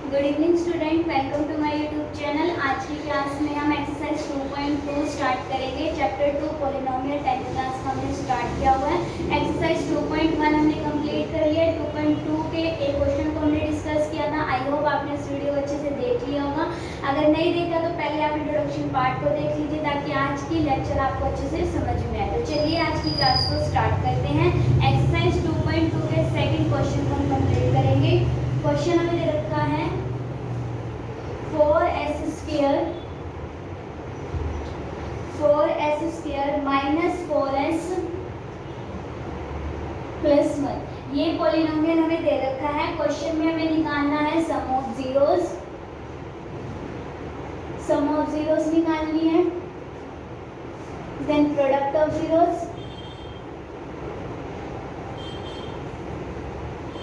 Good evening student, welcome to my YouTube channel. आज की class में हम एक्सरसाइज 2.2 स्टार्ट करेंगे। चैप्टर 2 पॉलिनोमियल 10th क्लास का हमने स्टार्ट किया हुआ है। एक्सरसाइज 2.1 हमने कंप्लीट कर लिया है। 2.2 के एक क्वेश्चन को हमने डिस्कस किया था। आई होप आपने इस वीडियो को अच्छे से देख लिया होगा। अगर नहीं देखा तो पहले आप इंट्रोडक्शन पार्ट को देख लीजिए ताकि आज की लेक्चर आपको अच्छे से समझ में आए। तो चलिए आज की क्लास को स्टार्ट करते हैं। एक्सरसाइज 2.2 के सेकेंड क्वेश्चन को हम कंप्लीट करेंगे। क्वेश्चन हमें दे रखा है 4s square minus 4s plus 1। ये पॉलिनोमियल हमें दे रखा है। क्वेश्चन में हमें निकालना है सम ऑफ जीरोस निकालनी है, देन प्रोडक्ट ऑफ जीरोस,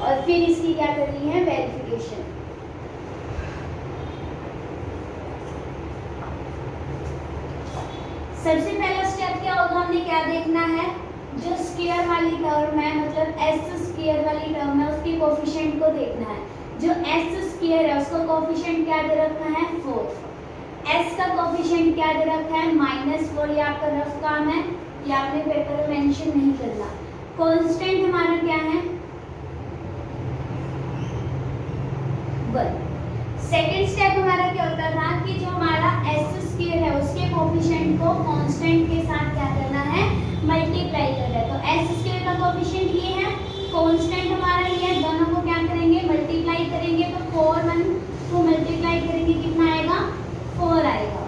और फिर इसकी क्या करनी है, वेरिफिकेशन। सबसे पहला स्टेप क्या होगा, हमने क्या देखना है, जो स्क्वायर वाली टर्म है मतलब s स्क्वायर वाली टर्म है उसकी कोफिशिएंट को देखना है। जो s स्क्वायर है उसका कोफिशिएंट क्या दे रखा है, 4। s का कोफिशिएंट क्या दे रखा है, -4। ये आपका रफ काम है, ये आपने पेपर में मेंशन नहीं करना। कांस्टेंट हमारा क्या है, 1। सेकेंड स्टेप हमारा क्या होता था कि जो हमारा s स्क्वायर है उसके कोफिशिएंट को कांस्टेंट के साथ क्या करना है, मल्टीप्लाई करना है। तो s स्क्वायर का कोफिशिएंट ये है, कांस्टेंट हमारा ये है, दोनों को क्या करेंगे, मल्टीप्लाई करेंगे। तो 4 1 को मल्टीप्लाई करेंगे कितना आएगा, 4 आएगा।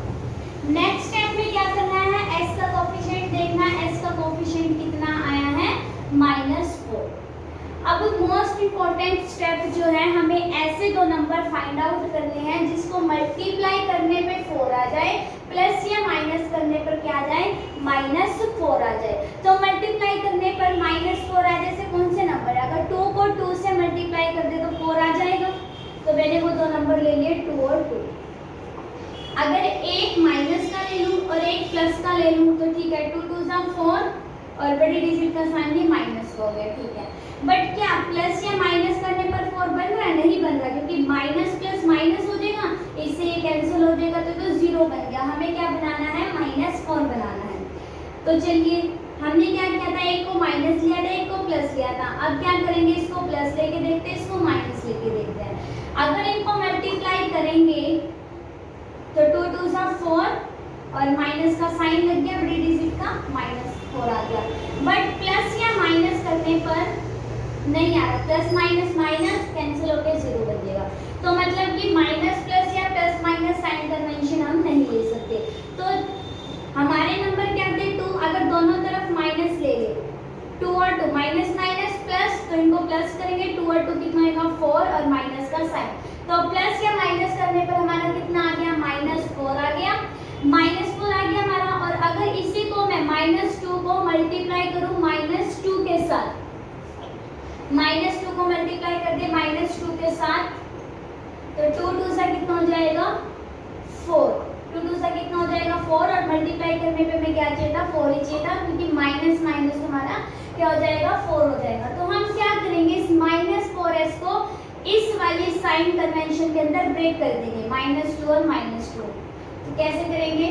नेक्स्ट स्टेप में क्या करना है, s का कोफिशिएंट देखना है। s का कोफिशिएंट कितना आया है, -4। अब मोस्ट इंपॉर्टेंट स्टेप जो है, हमें ऐसे दो नंबर फाइंड आउट करने हैं जिसको मल्टीप्लाई करने पे 4 आ जाए, प्लस या माइनस करने पर क्या आ जाए, -4 आ जाए। तो मल्टीप्लाई करने पर -4 आ जाए, जैसे कौन से नंबर है, अगर 2 को 2 से मल्टीप्लाई कर दे तो 4 आ जाएगा। तो मैंने वो दो नंबर ले लिए, 2 और 2। अगर एक माइनस का ले लूँ और एक प्लस का ले लूँ तो ठीक है, 2 2 जा 4 और बड़ी डिजिट का साइन भी माइनस हो गया, ठीक है। बट क्या प्लस या माइनस करने पर 4 बन रहा है, नहीं बन रहा, क्योंकि माइनस प्लस माइनस हो जाएगा, इससे ये कैंसिल हो जाएगा तो 0 बन गया। हमें क्या बनाना है, -4 बनाना है। तो चलिए हमने क्या किया था, एक को माइनस लिया था, एक को प्लस लिया था। अब क्या करेंगे, इसको प्लस लेके देखते हैं, इसको माइनस लेके देखते हैं। अगर इनको मल्टीप्लाई करेंगे तो 2 2 जा 4 और माइनस का साइन लग गया, बड़ी डिजिट का -4 आ गया। बट प्लस या माइनस करने पर नहीं आ रहा, प्लस माइनस माइनस कैंसिल होकर 0 बन जाएगा। तो मतलब कि माइनस प्लस या प्लस माइनस साइन कन्वेंशन हम नहीं ले सकते। तो हमारे नंबर क्या थे, 2। अगर दोनों तरफ माइनस ले ले, 2 और 2 माइनस माइनस प्लस, तो इनको प्लस करेंगे, 2 और 2 कितना आएगा, 4 और माइनस का साइन। तो प्लस या माइनस करने पर हमारा कितना आ गया, -4 आ गया, -4 आ गया हमारा। और अगर इसी को मैं -2 को मल्टीप्लाई करूं -2 के साथ, -2 को मल्टीप्लाई कर दे -2 के साथ, तो 2 2 से कितना हो जाएगा, 4। 2 2 से कितना हो जाएगा, 4, और मल्टीप्लाई करने पे मैं क्या चाहिए था, 4 ही चाहिए था, क्योंकि माइनस माइनस हमारा क्या हो जाएगा, 4 हो जाएगा। तो हम क्या करेंगे, इस -4s को इस वाली साइन कन्वेंशन के अंदर ब्रेक कर देंगे, -2 और -2। तो कैसे करेंगे,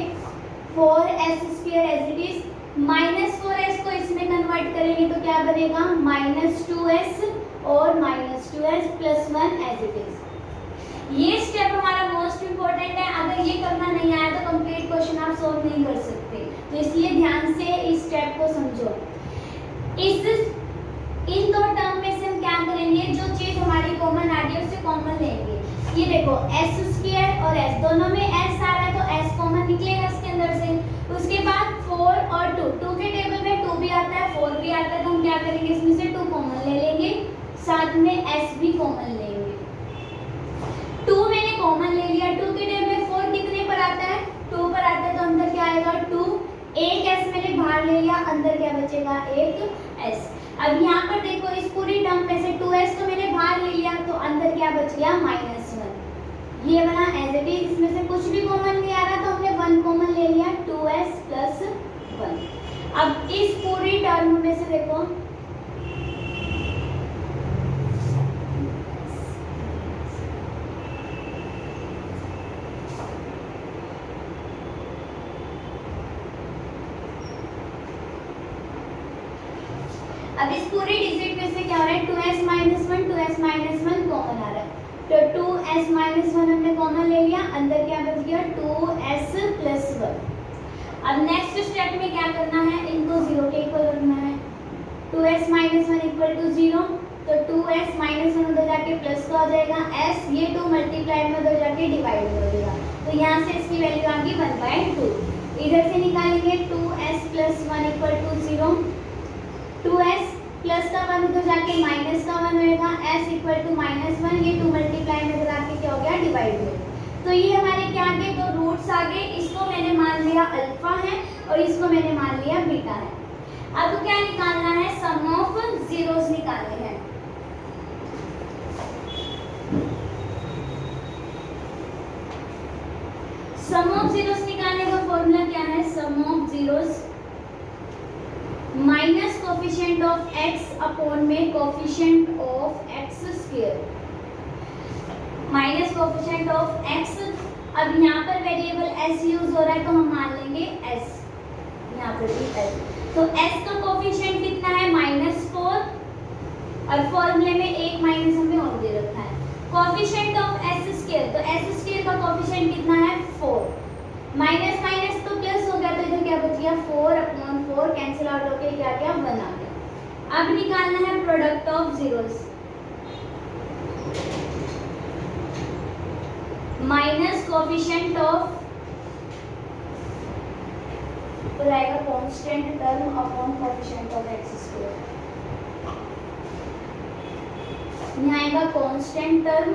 4s square as it is, -4s को इसमें कन्वर्ट करेंगे तो क्या बनेगा, -2s और -2s plus 1 as it is. ये स्टेप हमारा मोस्ट इंपॉर्टेंट है। अगर ये करना नहीं आया तो कंप्लीट क्वेश्चन आप सोल्व नहीं कर सकते। तो इसलिए ध्यान से इस स्टेप को समझो। इन दो टर्म में से हम क्या करेंगे, जो चीज हमारी कॉमन आ रही है उसे कॉमन लेंगे। ये देखो s स्क्वायर और s दोनों में s आ रहा है तो s कॉमन निकलेगा इसके अंदर से। उसके बाद 4 और 2 के टेबल में 2 भी आता है 4 भी आता है, तो हम क्या करेंगे, इसमें से 2 कॉमन ले लेंगे, साथ में s भी कॉमन लेंगे। 2 मैंने कॉमन ले लिया, 2 के टेबल में 4 कितने पर आता है, 2 पर आता है, तो अंदर क्या आएगा 2। एक s मैंने बाहर ले लिया, अंदर क्या बचेगा, एक s। अब यहाँ पर देखो इस पूरी टर्म में से 2s को मैंने बाहर ले लिया, तो अंदर क्या बच गया, -1। ये वाला एज इट इज, इसमें से कुछ भी कॉमन नहीं आ रहा तो हमने 1 कॉमन ले लिया, 2s प्लस 1। अब इस पूरी टर्म में से देखो अब इस पूरे डिजिट में से क्या हो रहा है, 2s minus one, 2s minus one common आ रहा है, तो 2s माइनस वन हमने कॉमन ले लिया, अंदर क्या बच गया 2s प्लस वन। अब नेक्स्ट स्टेप में क्या करना है, इनको जीरो के इक्वल रखना है, 2s minus one equal to zero, तो 2s माइनस वन उधर जाके प्लस का हो जाएगा, s ये 2 मल्टीप्लाई में उधर जाके डिवाइड हो जाएगा, तो यहाँ से इसकी वैल्यू आ गई 1/2। इधर से निकालेंगे 2s plus one equal to zero, 2s plus का वन उधर जाके माइनस का वन होएगा, s equal to minus one, ये 2 मल्टीप्लाई में उधर आके क्या हो गया डिवाइड हो गया। तो ये हमारे क्या आ गए, दो रूट्स आ गए, इसको मैंने मान लिया अल्फा है और इसको मैंने मान लिया बीटा है। अब क्या निकालना है, सम ऑफ जीरोस निकालने हैं। सम ऑफ जीरोस निकालने का फॉर्मूला क्या है, sum of zeros minus coefficient of x upon में coefficient of x square, minus coefficient of x। अब यहाँ पर वेरिएबल s यूज हो रहा है तो हम मान लेंगे s, यहाँ पर भी s, तो s का कोफिशिएंट कितना है -4 और फॉर्मूले में एक माइनस हमें और दे रखा है, कोफिशिएंट ऑफ s स्क्वायर, तो s स्क्वायर का कोफिशिएंट कितना है 4, माइनस माइनस तो प्लस हो गया, तो इधर क्या बच गया 4/4 कैंसिल आउट होके क्या क्या 1 आ गया। अब निकालना है product of zeros, minus coefficient of तो रहेगा constant term upon coefficient of x square, यहाँ आएगा constant term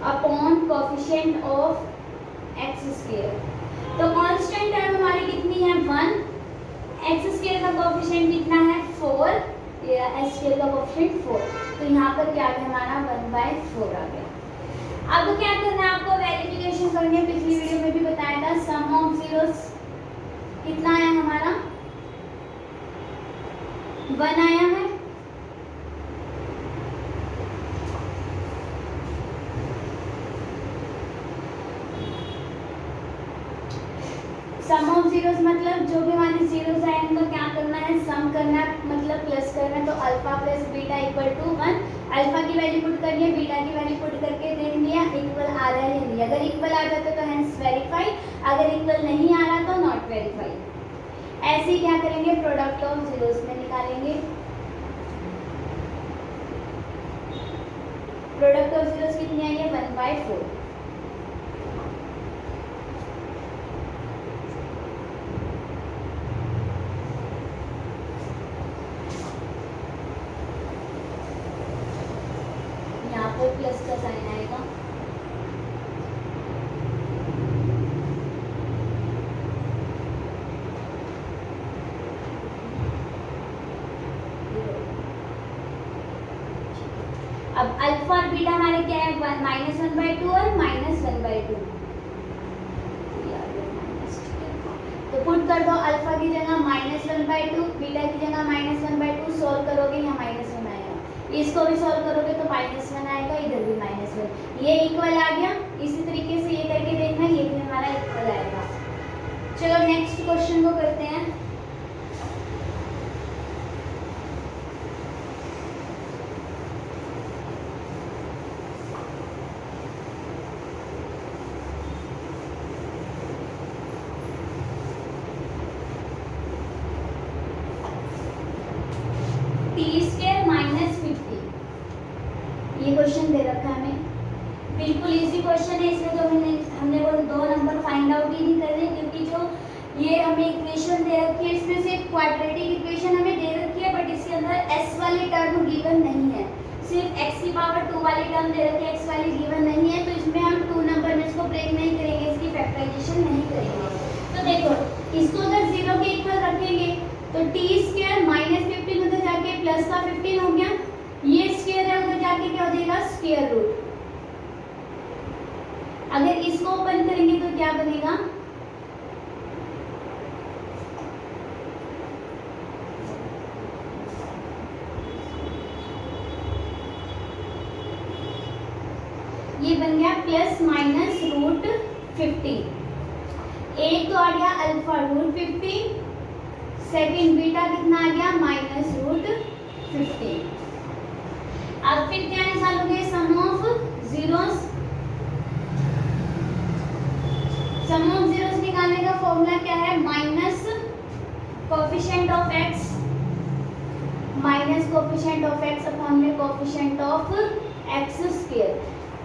upon coefficient of x square. तो कांस्टेंट टर्म हमारी कितनी है 1, x स्क्वायर का कोफिशिएंट कितना है 4, या s स्क्वायर का कोफिशिएंट 4, तो यहाँ पर क्या आ गया हमारा 1/4 आ गया। अब क्या करना है आपको, वेरिफिकेशन करनी है, पिछली वीडियो में भी बताया था, सम ऑफ जीरोस कितना आया हमारा 1 आया है, सम ऑफ जीरोस मतलब जो भी हमारे जीरोस आए उनका क्या करना है, सम करना है, मतलब प्लस करना है, तो alpha plus beta equal to 1, alpha की वैल्यू पुट करिए, बीटा की वैल्यू पुट करके देख लिया इक्वल आ रहा है नहीं, अगर इक्वल आ जाता तो हेंस वेरीफाई, अगर इक्वल नहीं आ रहा तो नॉट वेरीफाई। ऐसे ही क्या करेंगे, प्रोडक्ट ऑफ जीरोस में निकालेंगे, प्रोडक्ट ऑफ जीरोस कितनी आई है 1/4, प्लस का साइन आएगा, अब अल्फा और बीटा हमारे क्या है -1/2 और -1/2, तो पुट कर दो अल्फा की जगह -1/2, बीटा की जगह -1/2, सोल्व करोगे यहाँ -1 आएगा, इसको भी सॉल्व करोगे तो -1 आएगा, इधर भी -1, ये इक्वल आ गया। इसी तरीके से ये करके देखना, ये भी हमारा इक्वल आएगा। चलो नेक्स्ट क्वेश्चन को करते हैं। ये क्वेश्चन दे रखा है हमें, बिल्कुल इजी क्वेश्चन है, इसमें तो हमने वो 2 नंबर फाइंड आउट ही नहीं करने, क्योंकि जो ये हमें इक्वेशन दे रखी है इसमें से क्वाड्रेटिक इक्वेशन हमें दे रखी है, बट इसके अंदर s वाली टर्म गिवन नहीं है, सिर्फ x की पावर 2 वाली टर्म दे रखी है, x वाली गिवन नहीं है, तो इसमें हम 2 नंबर में इसको ब्रेक नहीं करेंगे, इसकी फैक्टराइजेशन नहीं करेंगे। तो देखो इसको अगर 0 के इक्वल रखेंगे तो t² -15 उधर जाके प्लस का 15 हो गया, ये स्क्वायर है उधर जाके क्या हो जाएगा स्क्वायर रूट, अगर इसको ओपन करेंगे तो क्या बनेगा, ये बन गया ±√50, एक तो आ गया अल्फा √50, सेकेंड बीटा कितना आ गया -√15। अब फिर क्या निकालोगे sum of zeros. Sum of zeros निकालने का फॉर्मूला क्या है minus coefficient of x upon में कोफिशिएंट ऑफ x²।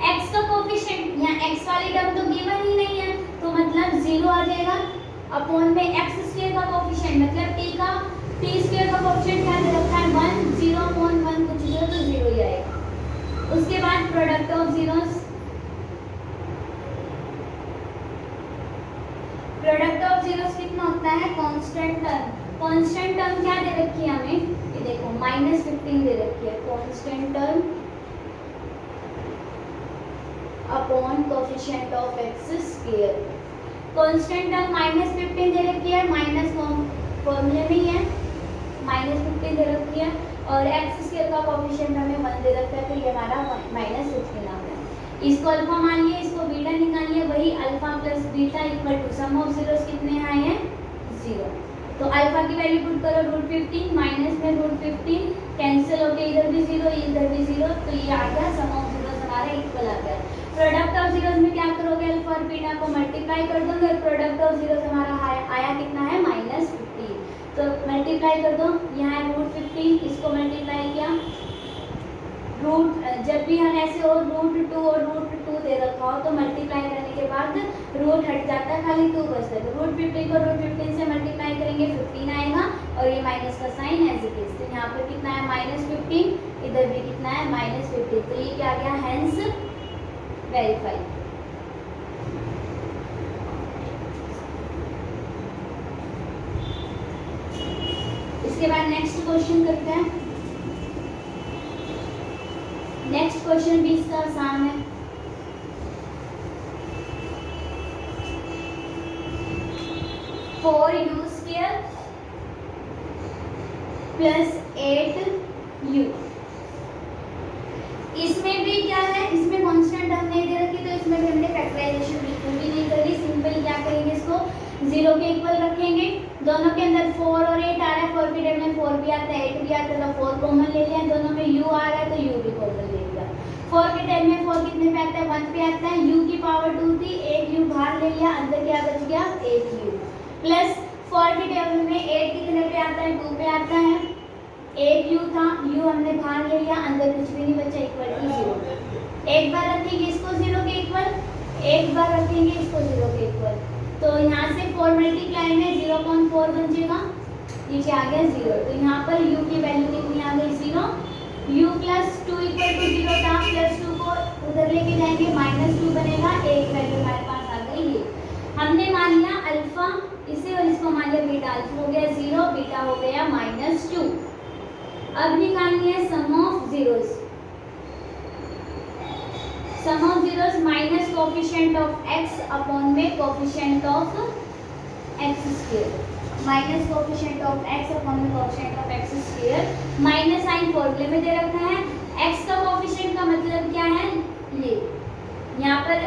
x का कोफिशिएंट यहाँ x वाली टर्म तो गिवन ही नहीं है तो मतलब 0 आ जाएगा अपॉन में x² का कोफिशिएंट मतलब t का t² का कोफिशिएंट क्या दे रखा है 1 0 अपॉन 1 कुछ 0 तो 0 ही आएगा। उसके बाद product of zeros. Product of zeros कितना होता है कांस्टेंट टर्म। कांस्टेंट टर्म क्या दे रखी है हमें ये देखो -15 दे रखी है constant term upon coefficient of x²। Constant term -15 दे रखी है माइनस फॉर्मूले में ही है -15 दे रखी है और x² का कोफिशिएंट हमें 1 दे रखा है तो ये हमारा -15 आ गया। इसको अल्फा मान लिए इसको बीटा निकाल लिए वही alpha plus beta equal to sum of zeros कितने आए हैं 0। तो अल्फा की वैल्यू पुट करो √15 माइनस में √15 कैंसिल होके इधर भी 0 इधर भी 0 तो ये आ गया सम ऑफ जीरोस हमारा इक्वल आ गया। प्रोडक्ट ऑफ जीरोस में क्या करोगे अल्फा और बीटा को मल्टीप्लाई कर दोगे और प्रोडक्ट ऑफ जीरोस हमारा आया कितना है -15 तो मल्टीप्लाई कर दो यहाँ है √15 इसको मल्टीप्लाई किया रूट जब भी हम ऐसे हो √2 और √2 दे रखा हो तो मल्टीप्लाई करने के बाद रूट हट जाता है खाली 2 बचता है तो √15 को √15 से मल्टीप्लाई करेंगे 15 आएगा और ये माइनस का साइन एज इट इज तो यहाँ पर कितना है -15 इधर भी कितना है -15 तो ये क्या आ गया हेंस वेरीफाई। इसके बाद नेक्स्ट क्वेश्चन करते हैं। नेक्स्ट क्वेश्चन भी इसका आसान है। 4u² plus 8u। इसमें भी क्या है इसमें कांस्टेंट टर्म नहीं दे रखी तो इसमें भी हमने फैक्टराइजेशन बिल्कुल भी नहीं करी। सिंपल क्या करेंगे इसको 0 के इक्वल रखेंगे दोनों के अंदर 4 और 8 आ रहा है 4 की जगह में 4 भी आता है 8 भी आता है तो 4 कॉमन ले लिया दोनों में u आ रहा है तो u भी कॉमन ले लिया। 4 के टाइम में 4 कितने पे आता है 1 पे आता है u की पावर 2 थी 8u बाहर ले लिया अंदर क्या बच गया 8u प्लस 4 के टेबल में 8 कितने पे आता है 2 पे आता है 8u था u हमने बाहर ले लिया अंदर कुछ भी नहीं बचा इक्वल टू 0। एक बार रखेंगे इसको 0 के इक्वल एक बार रखेंगे इसको 0 के इक्वल तो यहाँ से 4 मल्टीप्लाई में 0.4 बन जाएगा ये क्या आ गया 0 तो यहाँ पर u की वैल्यू कितनी आ गई 0 u प्लस 2 इक्वल टू 0 था प्लस 2 को उधर लेके जाएंगे -2 बनेगा एक वैल्यू हमारे पास आ गई ये हमने मान लिया अल्फा इसे और इसको मान लिया बीटा अल्फा हो गया 0 बीटा हो गया -2। अब निकालनी है sum of zeros. Sum of zeros minus coefficient of x upon में coefficient of x² minus coefficient of x upon में coefficient of x² minus sign फॉर्मूले में दे रखा है x का कोफिशिएंट का मतलब क्या है ये यहाँ पर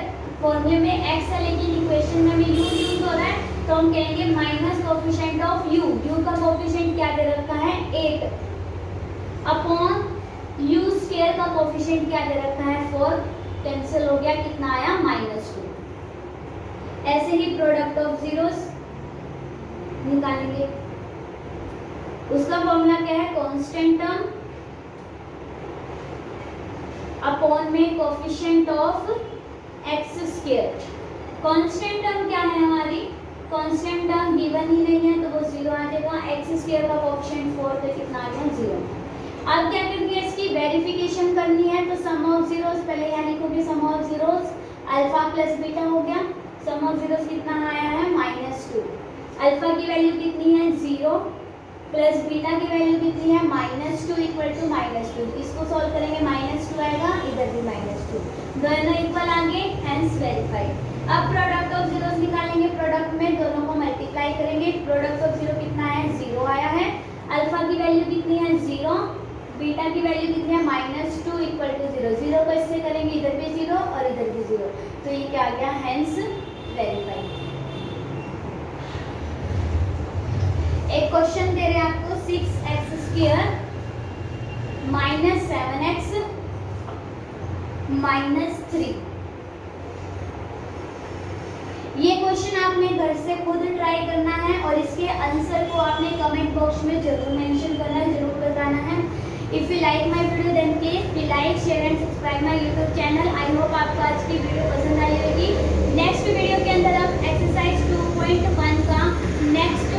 फॉर्मूले में x है लेकिन इक्वेशन में भी u यूज हो रहा है तो हम कहेंगे माइनस कोफिशिएंट ऑफ u का कोफिशिएंट क्या दे रखा है 8 अपॉन u² का कोफिशिएंट क्या दे रखा है 4 कैंसिल हो गया कितना आया -2। ऐसे ही प्रोडक्ट ऑफ जीरोस निकालेंगे उसका फॉर्मूला क्या है कांस्टेंट टर्म अपॉन में coefficient of x²। Constant term क्या है हमारी कांस्टेंट टर्म गिवन ही नहीं है तो वो 0 आ जाएगा x² का कोफिशिएंट 4 तो कितना आ गया 0। अब क्या करेंगे इसकी वेरिफिकेशन करनी है तो सम ऑफ जीरोस पहले यहाँ लिखोगे sum of zeros alpha plus beta हो गया सम ऑफ जीरोस कितना आया है -2 अल्फा की वैल्यू कितनी है 0 प्लस बीटा की वैल्यू कितनी है -2 इक्वल टू -2 इसको सॉल्व करेंगे -2 आएगा इधर भी -2 दोनों इक्वल आ गए हेंस वेरीफाइड। अब प्रोडक्ट ऑफ जीरोस निकालेंगे प्रोडक्ट में दोनों को मल्टीप्लाई करेंगे प्रोडक्ट ऑफ 0 कितना है 0 आया है अल्फा की वैल्यू कितनी है 0 बीटा की वैल्यू कितनी है -2 इक्वल टू 0 0 को इससे करेंगे इधर भी 0 और इधर भी 0 तो ये क्या आ गया हेंस वेरीफाइड। एक क्वेश्चन दे रहे हैं आपको 6x² - 7x - 3। ये क्वेश्चन आपने घर से खुद ट्राई करना है और इसके आंसर को आपने कमेंट बॉक्स में जरूर मेंशन करना है, जरूर बताना है। If you like my video then please like share and subscribe my YouTube channel. I hope आपको आज की वीडियो पसंद आई होगी। नेक्स्ट वीडियो के अंदर आप एक्सरसाइज 2.1 का नेक्स्ट